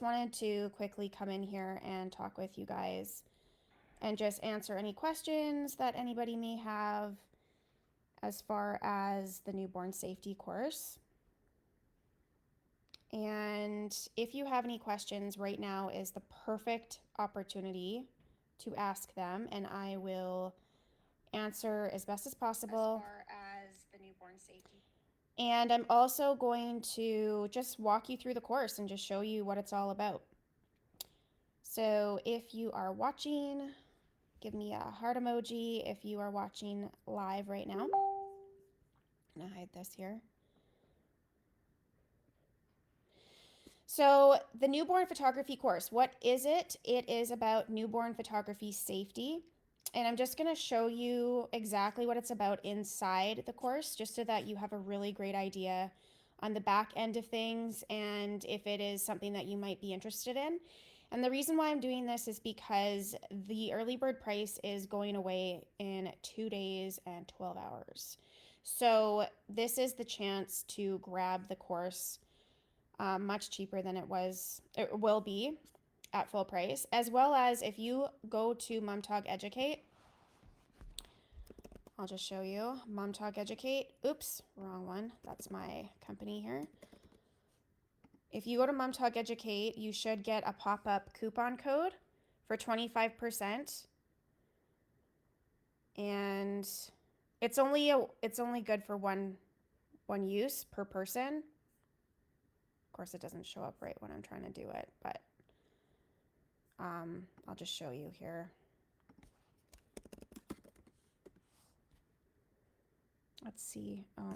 wanted to quickly come in here and talk with you guys and just answer any questions that anybody may have as far as the newborn safety course. And if you have any questions, right now is the perfect opportunity to ask them, and I will answer as best as possible. As far as the newborn safety. And I'm also going to just walk you through the course and just show you what it's all about. So if you are watching, give me a heart emoji if you are watching live right now. I'm gonna hide this here. So the newborn photography course, what is it? It is about newborn photography safety. And I'm just gonna show you exactly what it's about inside the course, just so that you have a really great idea on the back end of things and if it is something that you might be interested in. And the reason why I'm doing this is because the early bird price is going away in 2 days and 12 hours. So this is the chance to grab the course much cheaper than it will be at full price, as well as if you go to MomTalk Educate. I'll just show you MomTalk Educate. Oops, wrong one. That's my company here. If you go to MomTalk Educate, you should get a pop-up coupon code for 25%. And it's only good for one use per person. Of course, it doesn't show up right when I'm trying to do it, but I'll just show you here. Let's see. Oh,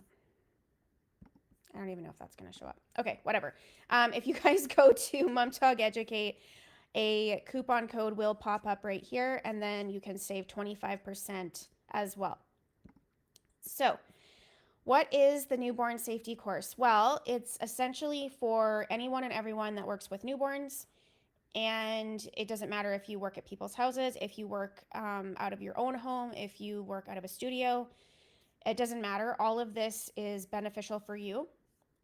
I don't even know if that's going to show up. Okay, whatever. If you guys go to MomTalk Educate, a coupon code will pop up right here, and then you can save 25% as well. So, what is the newborn safety course? Well, it's essentially for anyone and everyone that works with newborns. And it doesn't matter if you work at people's houses, if you work out of your own home, if you work out of a studio, it doesn't matter. All of this is beneficial for you.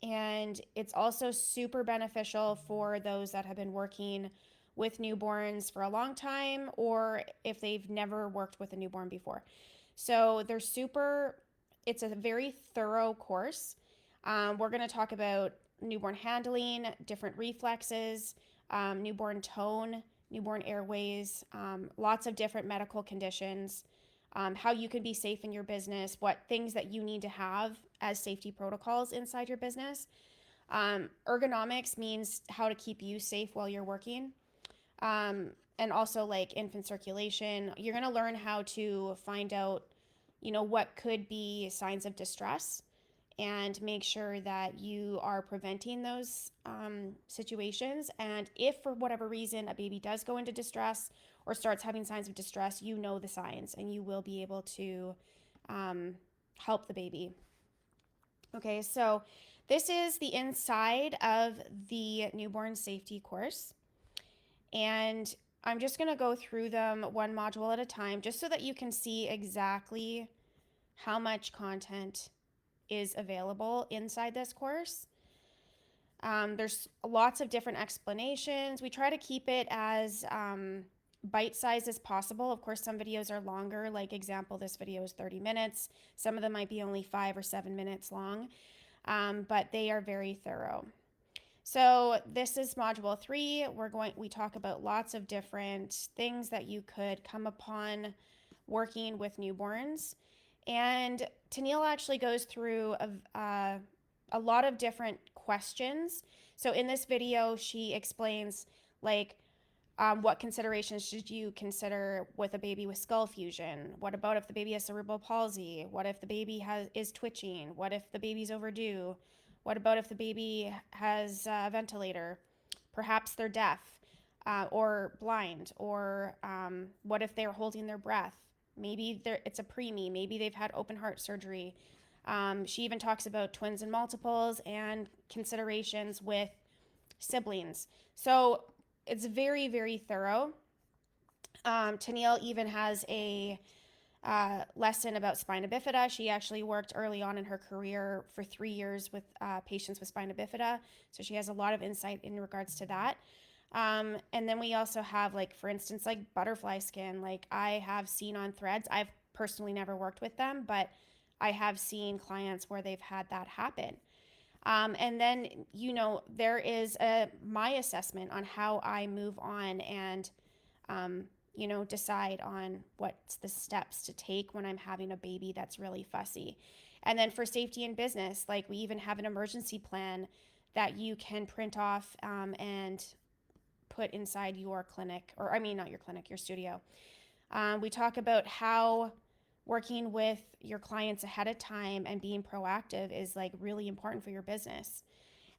And it's also super beneficial for those that have been working with newborns for a long time, or if they've never worked with a newborn before. So it's a very thorough course. We're going to talk about newborn handling, different reflexes, newborn tone, newborn airways, lots of different medical conditions, how you can be safe in your business, what things that you need to have as safety protocols inside your business. Ergonomics means how to keep you safe while you're working. And also like infant circulation. You're going to learn how to find out, what could be signs of distress and make sure that you are preventing those situations. And if for whatever reason a baby does go into distress or starts having signs of distress, you know the signs and you will be able to help the baby. Okay, so this is the inside of the newborn safety course. And I'm just going to go through them one module at a time just so that you can see exactly how much content is available inside this course. There's lots of different explanations. We try to keep it as bite-sized as possible. Of course, some videos are longer. Like example, this video is 30 minutes. Some of them might be only 5 or 7 minutes long, but they are very thorough. So this is module 3. We talk about lots of different things that you could come upon working with newborns. And Tennille actually goes through a lot of different questions. So in this video, she explains what considerations should you consider with a baby with skull fusion? What about if the baby has cerebral palsy? What if the baby is twitching? What if the baby's overdue? What about if the baby has a ventilator? Perhaps they're deaf or blind, or what if they're holding their breath? Maybe it's a preemie. Maybe they've had open heart surgery. She even talks about twins and multiples and considerations with siblings. So it's very, very thorough. Tennille even has a lesson about spina bifida. She actually worked early on in her career for 3 years with patients with spina bifida. So she has a lot of insight in regards to that. And then we also have, like, for instance, like butterfly skin. Like, I have seen on threads, I've personally never worked with them, but I have seen clients where they've had that happen. And then, there is my assessment on how I move on and, decide on what's the steps to take when I'm having a baby that's really fussy. And then for safety in business, like, we even have an emergency plan that you can print off and put inside your clinic, or I mean, not your clinic, your studio. We talk about how working with your clients ahead of time and being proactive is, like, really important for your business.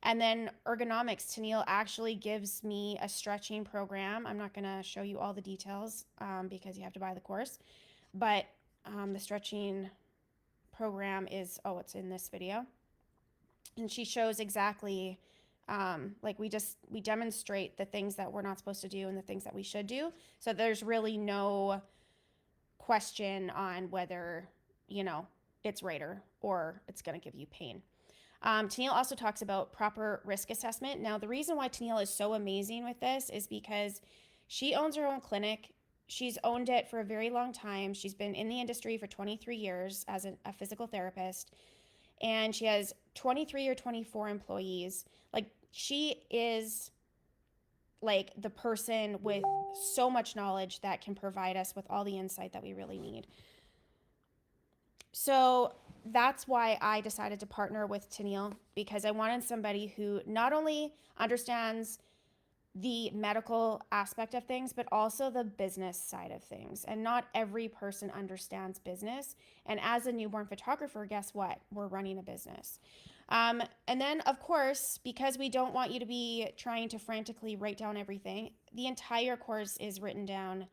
And then ergonomics, Tennille actually gives me a stretching program. I'm not going to show you all the details because you have to buy the course, but the stretching program is, it's in this video. And she shows exactly, like, we demonstrate the things that we're not supposed to do and the things that we should do. So there's really no question on whether, it's right or it's going to give you pain. Tennille also talks about proper risk assessment. Now, the reason why Tennille is so amazing with this is because she owns her own clinic. She's owned it for a very long time. She's been in the industry for 23 years as a physical therapist, and she has 23 or 24 employees. Like, she is, like, the person with so much knowledge that can provide us with all the insight that we really need. So that's why I decided to partner with Tennille, because I wanted somebody who not only understands the medical aspect of things, but also the business side of things. And not every person understands business. And as a newborn photographer, guess what? We're running a business. And then, of course, because we don't want you to be trying to frantically write down everything, the entire course is written down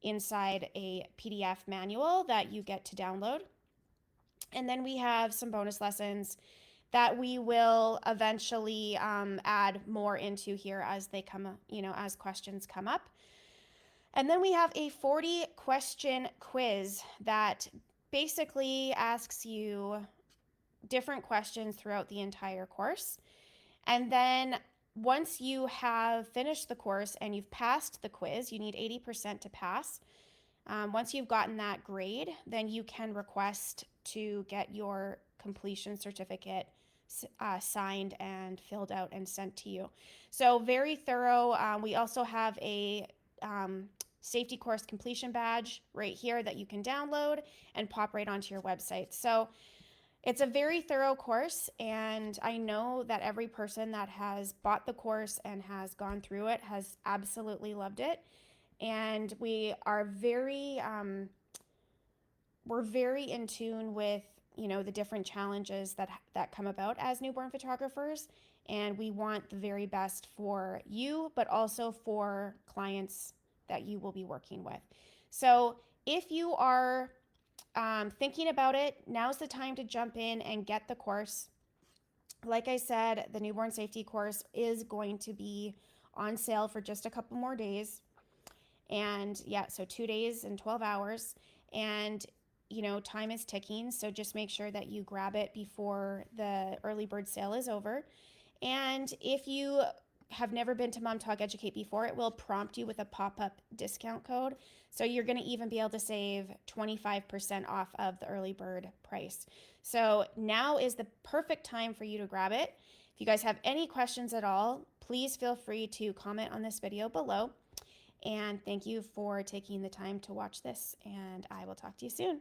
inside a PDF manual that you get to download. And then we have some bonus lessons that we will eventually add more into here as they come, as questions come up. And then we have a 40 question quiz that basically asks you different questions throughout the entire course. And then once you have finished the course and you've passed the quiz, you need 80% to pass. Once you've gotten that grade, then you can request to get your completion certificate signed and filled out and sent to you. So very thorough. We also have a safety course completion badge right here that you can download and pop right onto your website. So it's a very thorough course, and I know that every person that has bought the course and has gone through it has absolutely loved it. And we are we're very in tune with, the different challenges that come about as newborn photographers, and we want the very best for you, but also for clients that you will be working with. So if you are thinking about it, now's the time to jump in and get the course. Like I said, the newborn safety course is going to be on sale for just a couple more days. And yeah, so 2 days and 12 hours. And, time is ticking. So just make sure that you grab it before the early bird sale is over. And if you have never been to Mom Talk Educate before, it will prompt you with a pop-up discount code. So you're going to even be able to save 25% off of the early bird price. So now is the perfect time for you to grab it. If you guys have any questions at all, please feel free to comment on this video below. And thank you for taking the time to watch this, and I will talk to you soon.